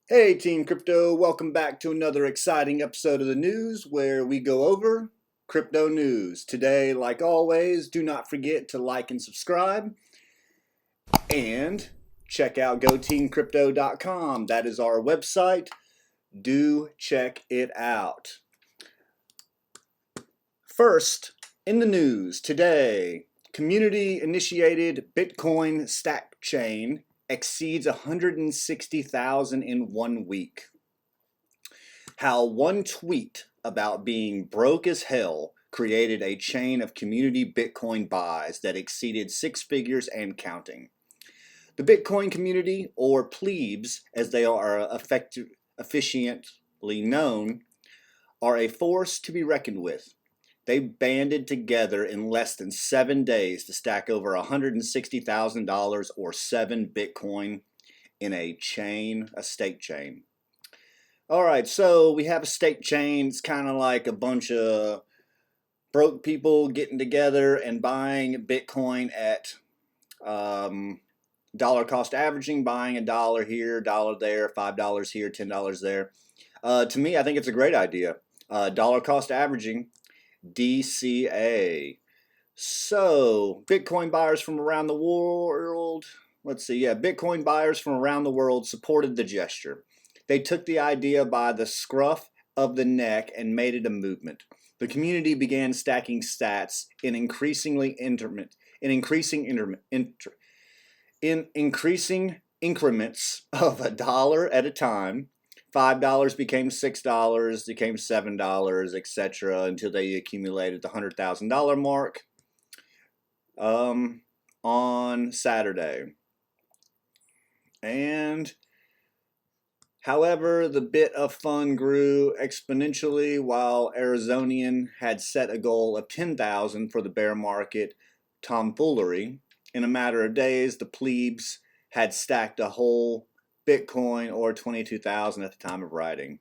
Hey Team Crypto, welcome back to another exciting episode of the news where we go over crypto news. Today, like always, do not forget to like and subscribe and check out goteamcrypto.com. That is our website. Do check it out. First, in the news today, community initiated Bitcoin stack chain exceeds 160,000 in 1 week. How one tweet about being broke as hell created a chain of community Bitcoin buys that exceeded 6 figures and counting. The Bitcoin community, or plebes as they are officially known, are a force to be reckoned with. They banded together in less than 7 days to stack over $160,000 or 7 Bitcoin in a stake chain. All right, so we have a stake chain. It's kind of like a bunch of broke people getting together and buying Bitcoin at dollar cost averaging, buying $1 here, $1 there, $5 here, $10 there. To me, I think it's a great idea. Dollar cost averaging, DCA. So, Bitcoin buyers from around the world, Bitcoin buyers from around the world supported the gesture. They took the idea by the scruff of the neck and made it a movement. The community began stacking sats in increasing increments of $1 at a time. $5 became $6, became $7, etc., until they accumulated the $100,000 mark on Saturday. And however, the bit of fun grew exponentially while Arizonian had set a goal of 10,000 for the bear market tomfoolery. In a matter of days, the plebes had stacked a whole Bitcoin, or 22,000 at the time of writing.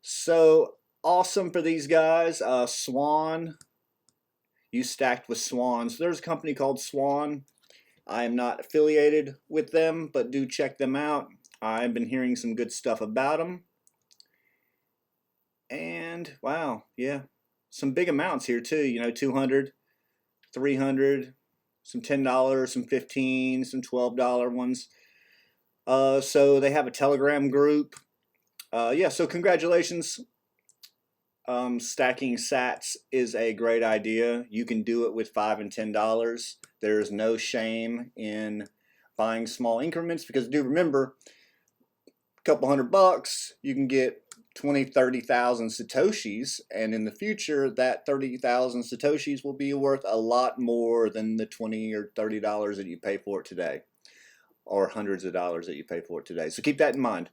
So awesome for these guys. Swan, you stacked with Swans. There's a company called Swan. I am not affiliated with them, but do check them out. I've been hearing some good stuff about them. And wow, yeah, some big amounts here too. 200, 300, some $10, some $15, some $12 ones. So they have a Telegram group. So congratulations. Stacking sats is a great idea. You can do it with $5 and $10. There's no shame in buying small increments, because do remember, a couple $100, you can get 20, 30,000 Satoshis, and in the future, that 30,000 Satoshis will be worth a lot more than the $20 or $30 that you pay for it today, or hundreds of dollars that you pay for it today. So keep that in mind.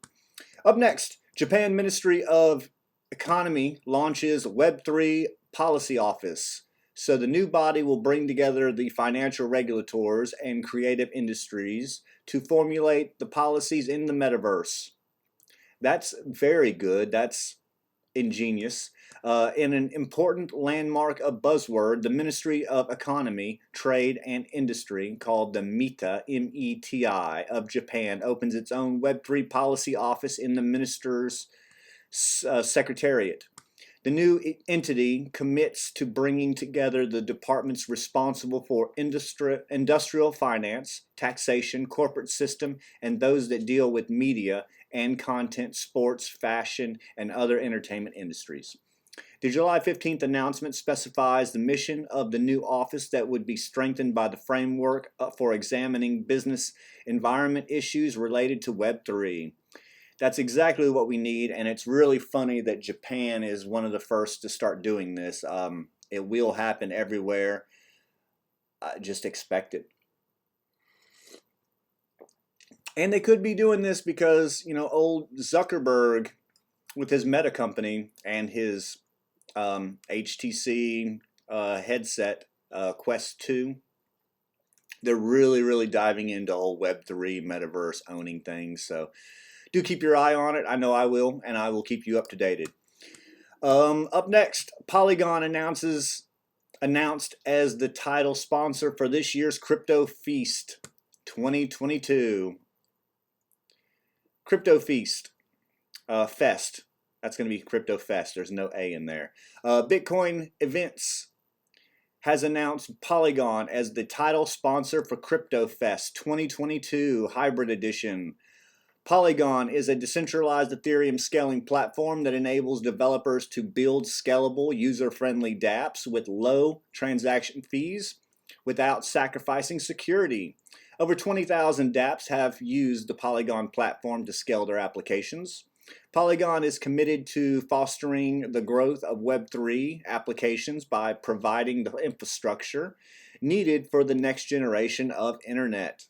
Up next, Japan Ministry of Economy launches Web3 Policy Office. So the new body will bring together the financial regulators and creative industries to formulate the policies in the metaverse. That's very good. That's ingenious. In an important landmark of buzzword, the Ministry of Economy, Trade, and Industry, called the META, M-E-T-I, of Japan, opens its own Web3 policy office in the minister's secretariat. The new entity commits to bringing together the departments responsible for industrial finance, taxation, corporate system, and those that deal with media and content, sports, fashion, and other entertainment industries. The July 15th announcement specifies the mission of the new office that would be strengthened by the framework for examining business environment issues related to Web3. That's exactly what we need, and it's really funny that Japan is one of the first to start doing this. It will happen everywhere. Just expect it. And they could be doing this because, old Zuckerberg with his Meta company and his HTC headset, Quest 2, they're really, really diving into old Web3 metaverse owning things. So do keep your eye on it. I know I will, and I will keep you up to date. Up next, Polygon announced as the title sponsor for this year's Crypto Feast 2022. Crypto Feast. Fest. That's going to be Crypto Fest. There's no A in there. Bitcoin Events has announced Polygon as the title sponsor for Crypto Fest 2022 Hybrid Edition. Polygon is a decentralized Ethereum scaling platform that enables developers to build scalable, user-friendly dApps with low transaction fees without sacrificing security. Over 20,000 dApps have used the Polygon platform to scale their applications. Polygon is committed to fostering the growth of Web3 applications by providing the infrastructure needed for the next generation of internet.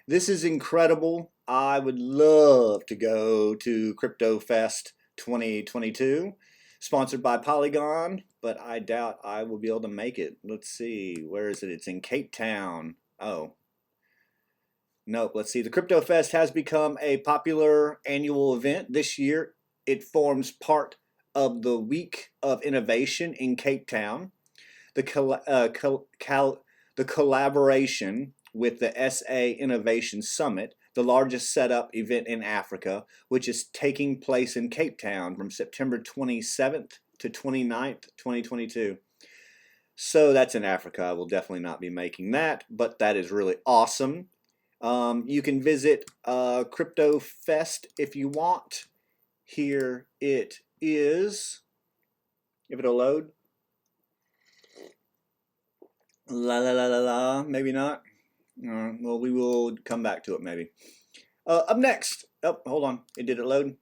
This is incredible. I would love to go to Crypto Fest 2022, sponsored by Polygon, but I doubt I will be able to make it. Let's see, where is it? It's in Cape Town. Oh, nope. Let's see. The Crypto Fest has become a popular annual event. This year, it forms part of the Week of Innovation in Cape Town. The collaboration with the SA Innovation Summit, the largest setup event in Africa, which is taking place in Cape Town from September 27th to 29th, 2022. So that's in Africa. I will definitely not be making that, but that is really awesome. You can visit Crypto Fest if you want. Here it is. If it'll load. La la la la la. Maybe not. Well, we will come back to it maybe. Up next. Oh, hold on. Did it load?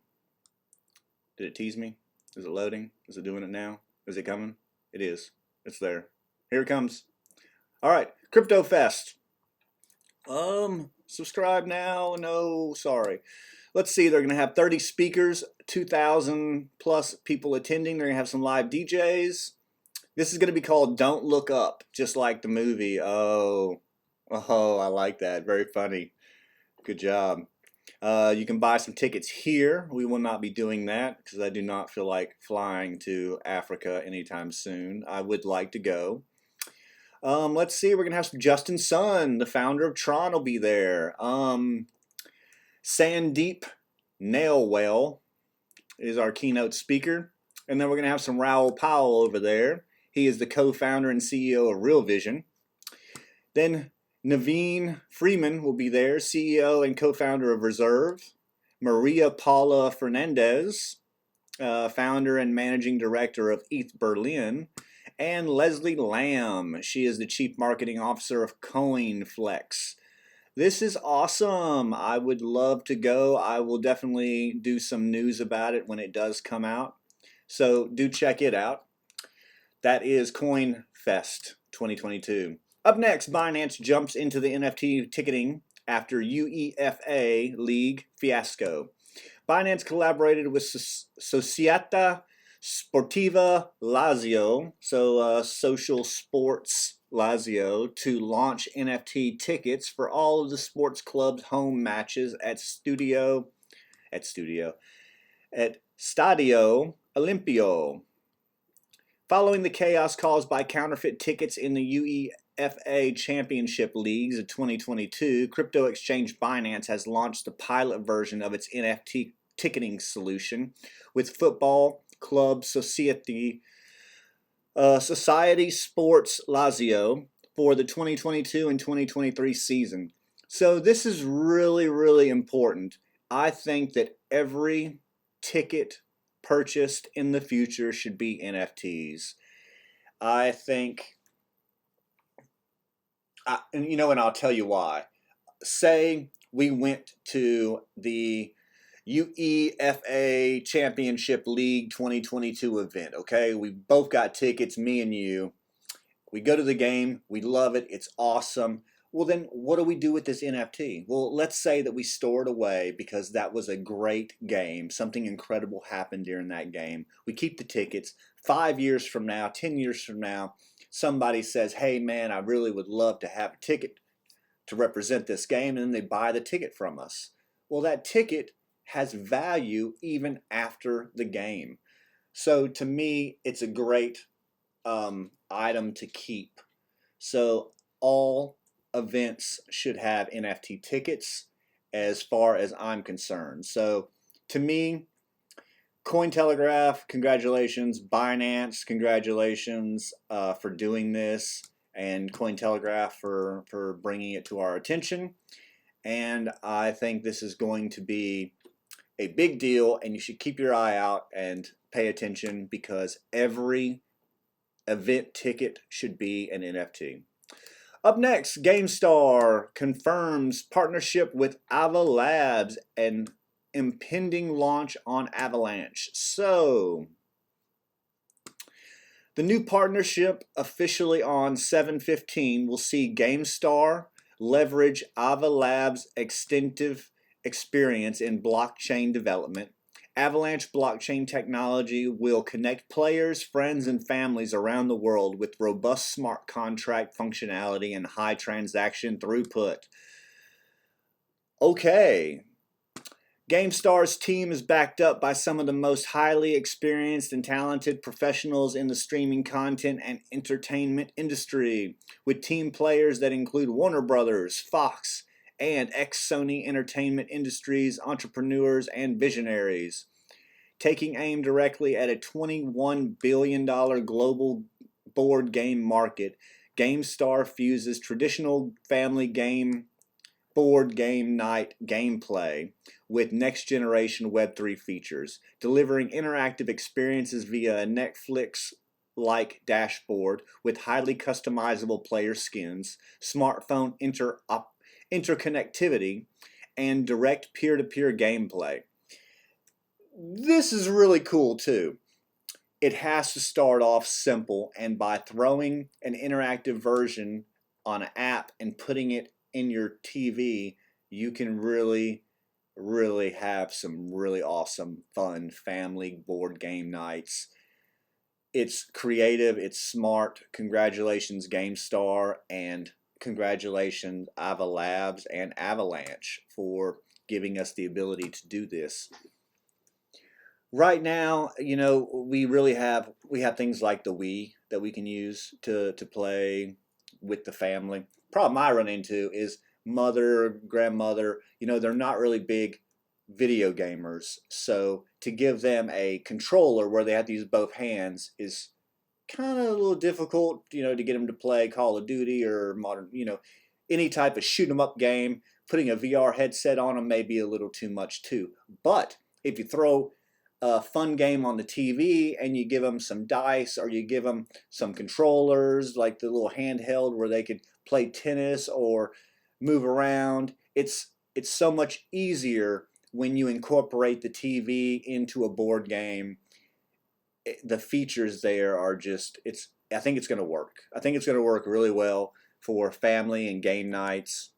Did it tease me? Is it loading? Is it doing it now? Is it coming? It is. It's there. Here it comes. All right. Crypto Fest. Subscribe now. No, sorry. Let's see. They're going to have 30 speakers, 2,000 plus people attending. They're going to have some live DJs. This is going to be called Don't Look Up, just like the movie. Oh, I like that. Very funny. Good job. You can buy some tickets here. We will not be doing that because I do not feel like flying to Africa anytime soon. I would like to go. Let's see. We're going to have some Justin Sun, the founder of Tron, will be there. Sandeep Nailwell is our keynote speaker. And then we're going to have some Raoul Powell over there. He is the co-founder and CEO of Real Vision. Then Naveen Freeman will be there, CEO and co-founder of Reserve. Maria Paula Fernandez, founder and managing director of ETH Berlin. And Leslie Lamb, she is the chief marketing officer of CoinFlex. This is awesome. I would love to go. I will definitely do some news about it when it does come out. So do check it out. That is CoinFest 2022. Up next, Binance jumps into the NFT ticketing after UEFA League fiasco. Binance collaborated with Società Sportiva Lazio, so social sports Lazio, to launch NFT tickets for all of the sports club's home matches at Stadio Olimpico. Following the chaos caused by counterfeit tickets in the UEFA Championship Leagues of 2022, crypto exchange Binance has launched a pilot version of its NFT ticketing solution with football club Society Sports Lazio for the 2022 and 2023 season. So this is really, really important. I think that every ticket purchased in the future should be NFTs. I think, and I'll tell you why. Say we went to the UEFA Championship League 2022 event, okay? We both got tickets, me and you. We go to the game, we love it, it's awesome. Well, then what do we do with this NFT? Well, let's say that we store it away because that was a great game. Something incredible happened during that game. We keep the tickets. 5 years from now, 10 years from now, somebody says, hey man, I really would love to have a ticket to represent this game, and then they buy the ticket from us. Well, that ticket has value even after the game. So to me, it's a great item to keep. So all events should have NFT tickets as far as I'm concerned. So To me, Cointelegraph, congratulations. Binance, congratulations for doing this, and Cointelegraph for bringing it to our attention. And I think this is going to be a big deal, and you should keep your eye out and pay attention, because every event ticket should be an NFT. Up next, Gamestar confirms partnership with Ava Labs and impending launch on Avalanche. So, the new partnership officially on 7/15 will see Gamestar leverage Ava Labs' extensive experience in blockchain development. Avalanche blockchain technology will connect players, friends, and families around the world with robust smart contract functionality and high transaction throughput. Okay. Gamestar's team is backed up by some of the most highly experienced and talented professionals in the streaming content and entertainment industry, with team players that include Warner Brothers, Fox, and ex-Sony Entertainment Industries entrepreneurs and visionaries. Taking aim directly at a $21 billion global board game market, Gamestar fuses traditional family game board game night gameplay with next-generation Web3 features, delivering interactive experiences via a Netflix-like dashboard with highly customizable player skins, smartphone interconnectivity, and direct peer-to-peer gameplay. This is really cool too. It has to start off simple, and by throwing an interactive version on an app and putting it in your TV, you can really have some really awesome, fun family board game nights. It's creative, it's smart. Congratulations, Gamestar, and congratulations, Ava Labs and Avalanche, for giving us the ability to do this. Right now, you know, we have things like the Wii that we can use to play with the family. Problem I run into is mother, grandmother, you know, they're not really big video gamers. So to give them a controller where they have to use both hands is kind of a little difficult, you know, to get them to play Call of Duty or modern, you know, any type of shoot 'em up game. Putting a VR headset on them may be a little too much too. But if you throw a fun game on the TV and you give them some dice, or you give them some controllers like the little handheld where they could play tennis or move around, it's so much easier when you incorporate the TV into a board game. The features there are just, I think it's going to work. I think it's going to work really well for family and game nights,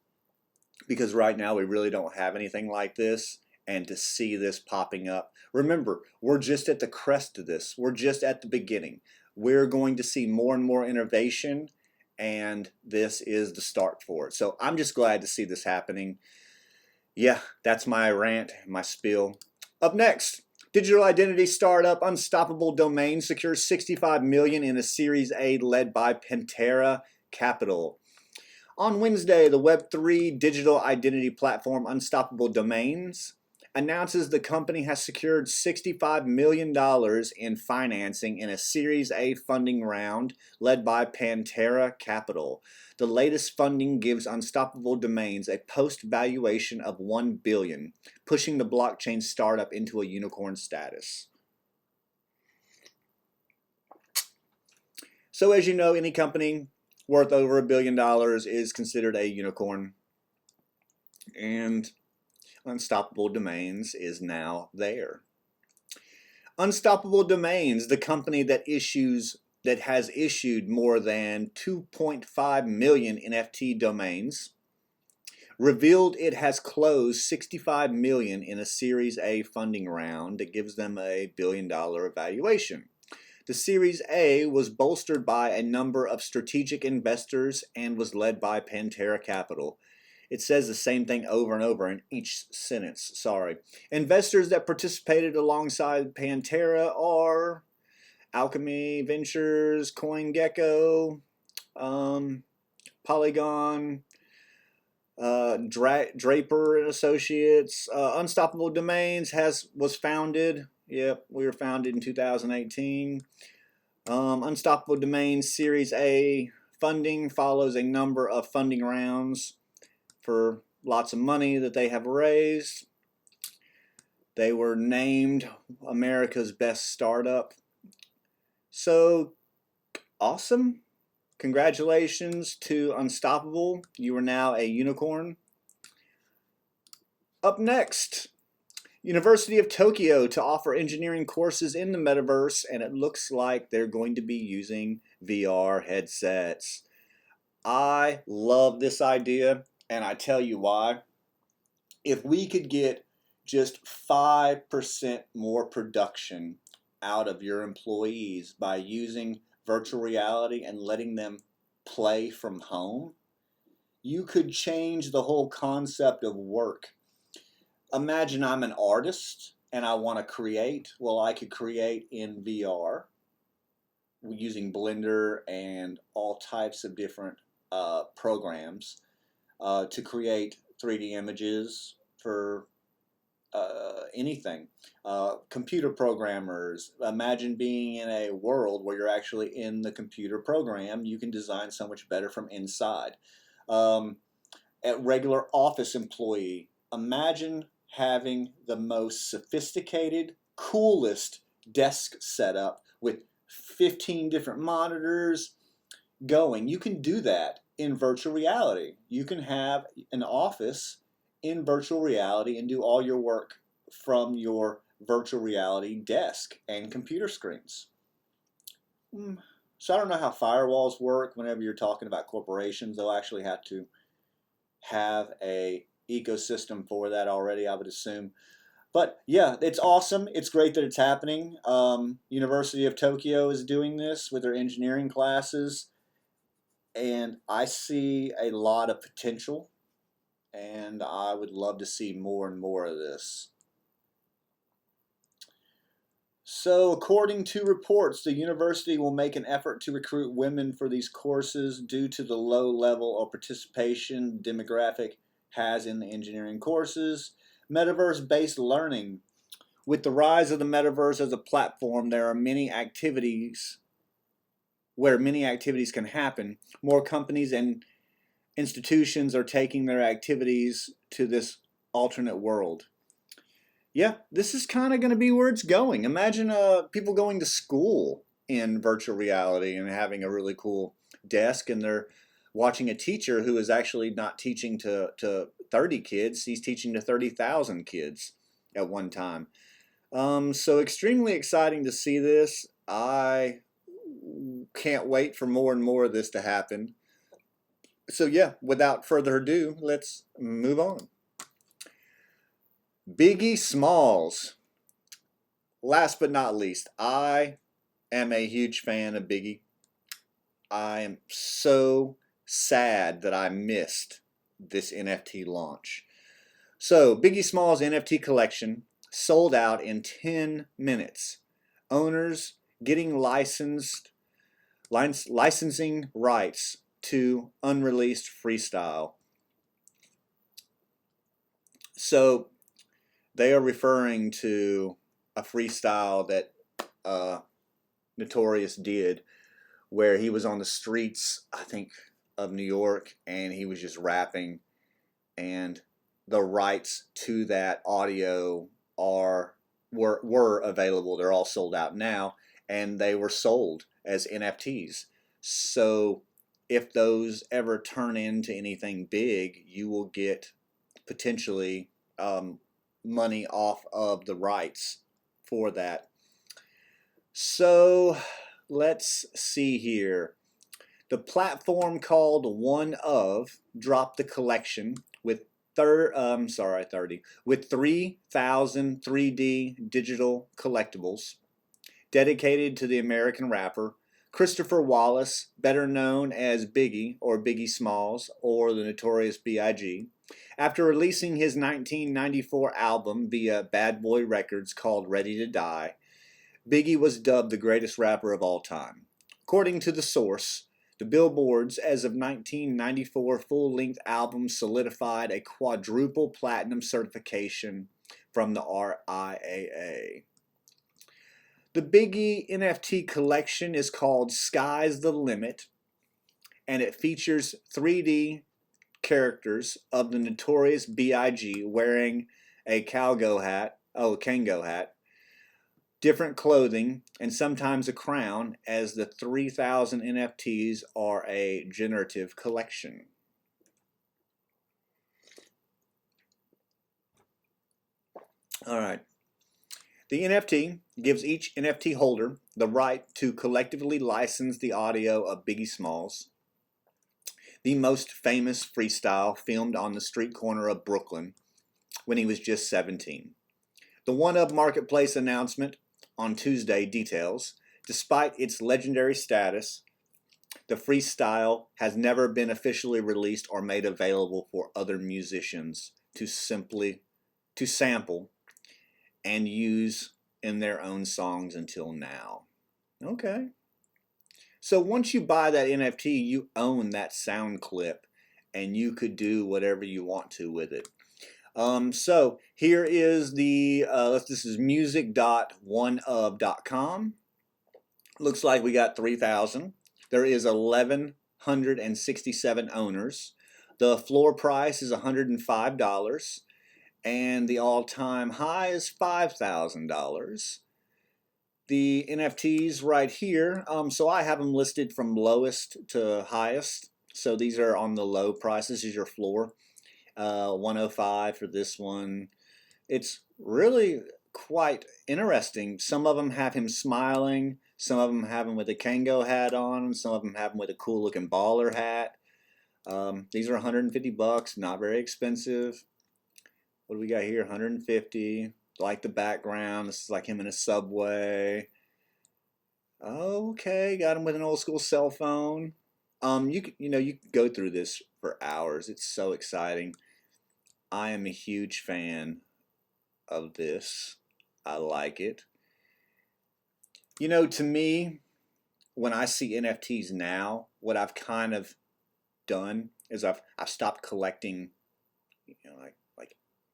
because right now we really don't have anything like this. And to see this popping up, remember, we're just at the crest of this. We're just at the beginning. We're going to see more and more innovation, and this is the start for it. So I'm just glad to see this happening. Yeah, that's my rant, my spiel. Up next, digital identity startup Unstoppable Domain secures $65 million in a Series A led by Pantera Capital. On Wednesday, the Web3 digital identity platform Unstoppable Domains announces the company has secured $65 million in financing in a Series A funding round led by Pantera Capital. The latest funding gives Unstoppable Domains a post-valuation of $1 billion, pushing the blockchain startup into a unicorn status. So as you know, any company worth over $1 billion is considered a unicorn. And Unstoppable Domains is now there. Unstoppable Domains, the company that has issued more than 2.5 million NFT domains, revealed it has closed $65 million in a Series A funding round that gives them a $1 billion valuation. The Series A was bolstered by a number of strategic investors and was led by Pantera Capital. It says the same thing over and over in each sentence, sorry. Investors that participated alongside Pantera are Alchemy Ventures, CoinGecko, Polygon, Draper and Associates. Unstoppable Domains was founded. Yep, we were founded in 2018. Unstoppable Domains Series A funding follows a number of funding rounds for lots of money that they have raised. They were named America's best startup. So awesome. Congratulations to Unstoppable. You are now a unicorn. Up next, University of Tokyo to offer engineering courses in the metaverse, and it looks like they're going to be using VR headsets. I love this idea, and I tell you why. If we could get just 5% more production out of your employees by using virtual reality and letting them play from home, you could change the whole concept of work. Imagine I'm an artist and I want to create. Well, I could create in VR using Blender and all types of different programs to create 3D images for anything. Computer programmers, imagine being in a world where you're actually in the computer program. You can design so much better from inside. A regular office employee, imagine having the most sophisticated, coolest desk setup with 15 different monitors going. You can do that in virtual reality. You can have an office in virtual reality and do all your work from your virtual reality desk and computer screens. So I don't know how firewalls work whenever you're talking about corporations. They'll actually have to have a ecosystem for that already, I would assume. But yeah, it's awesome. It's great that it's happening. University of Tokyo is doing this with their engineering classes, and I see a lot of potential, and I would love to see more and more of this. So according to reports, the university will make an effort to recruit women for these courses due to the low level of participation demographic has in the engineering courses. Metaverse-based learning. With the rise of the metaverse as a platform, there are many activities where many activities can happen. More companies and institutions are taking their activities to this alternate world. Yeah, this is kind of going to be where it's going. Imagine people going to school in virtual reality and having a really cool desk, and they're watching a teacher who is actually not teaching to 30 kids. He's teaching to 30,000 kids at one time. So extremely exciting to see this. I can't wait for more and more of this to happen. So yeah, without further ado, let's move on. Biggie Smalls. Last but not least, I am a huge fan of Biggie. I am so sad that I missed this NFT launch. So, Biggie Smalls NFT collection sold out in 10 minutes. Owners getting licensing rights to unreleased freestyle. So, they are referring to a freestyle that Notorious did, where he was on the streets, I think, of New York, and he was just rapping, and the rights to that audio were available. They're all sold out now, and they were sold as NFTs. So if those ever turn into anything big, you will get potentially money off of the rights for that. So let's see here. The platform called One Of dropped the collection with 3,000 3D digital collectibles dedicated to the American rapper Christopher Wallace, better known as Biggie or Biggie Smalls or the Notorious B.I.G. After releasing his 1994 album via Bad Boy Records called Ready to Die, Biggie was dubbed the greatest rapper of all time. According to the source, The Billboard's as of 1994 full-length album solidified a quadruple platinum certification from the RIAA. The Biggie NFT collection is called Sky's the Limit, and it features 3D characters of the notorious B.I.G. wearing a Kango hat, different clothing, and sometimes a crown, as the 3,000 NFTs are a generative collection. All right. The NFT gives each NFT holder the right to collectively license the audio of Biggie Smalls, the most famous freestyle filmed on the street corner of Brooklyn when he was just 17. The OneUp Marketplace announcement on Tuesday details, despite its legendary status, the freestyle has never been officially released or made available for other musicians to sample and use in their own songs until now. Okay. So once you buy that NFT, you own that sound clip and you could do whatever you want to with it. So here is the, this is music.oneup.com. Looks like we got 3,000. There is 1,167 owners. The floor price is $105. And the all-time high is $5,000. The NFTs right here, so I have them listed from lowest to highest. So these are on the low price. This is your floor. 105 for this one. It's really quite interesting. Some of them have him smiling. Some of them have him with a Kango hat on. Some of them have him with a cool looking baller hat. These are 150 bucks, not very expensive. What do we got here? 150. Like the background. This is like him in a subway. Okay, got him with an old school cell phone. You can go through this for hours. It's so exciting. I am a huge fan of this. I like it. You know, to me, when I see NFTs now, what I've kind of done is I've stopped collecting, like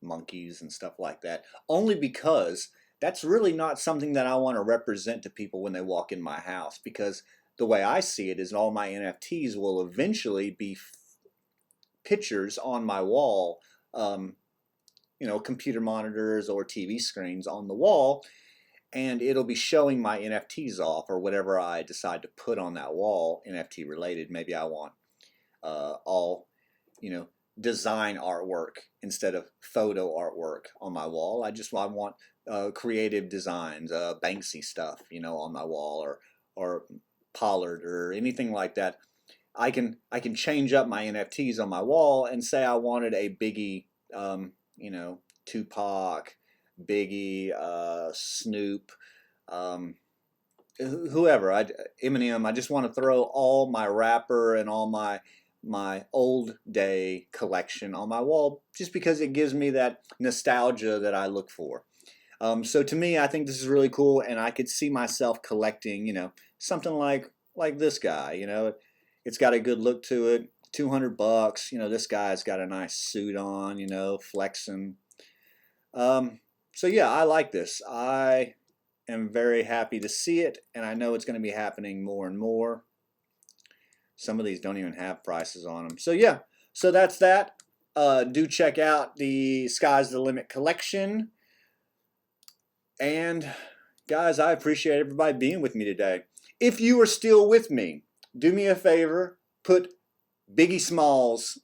monkeys and stuff like that, only because that's really not something that I want to represent to people when they walk in my house, because the way I see it is all my NFTs will eventually be pictures on my wall, computer monitors or TV screens on the wall, and it'll be showing my NFTs off or whatever I decide to put on that wall, NFT related. Maybe I want all, design artwork instead of photo artwork on my wall. I want creative designs, Banksy stuff, on my wall, or Pollard or anything like that. I can change up my NFTs on my wall and say I wanted a Biggie, Tupac, Biggie, Snoop, whoever, Eminem. I just want to throw all my rapper and all my old day collection on my wall, just because it gives me that nostalgia that I look for. So to me, I think this is really cool, and I could see myself collecting, something like this guy. It's got a good look to it. 200 bucks. This guy's got a nice suit on. Flexing. So yeah, I like this. I am very happy to see it, and I know it's going to be happening more and more. Some of these don't even have prices on them. So yeah, so that's that. Do check out the Sky's the Limit collection. And guys, I appreciate everybody being with me today. If you are still with me, do me a favor, put Biggie Smalls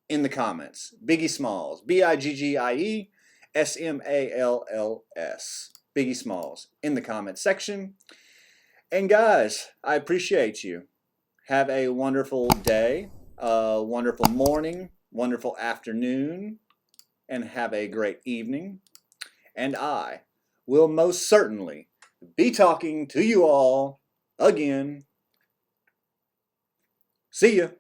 in the comments. Biggie Smalls, BIGGIE SMALLS. Biggie Smalls in the comment section. And guys, I appreciate you. Have a wonderful day, wonderful morning, wonderful afternoon, and have a great evening. And I will most certainly be talking to you all again. See ya.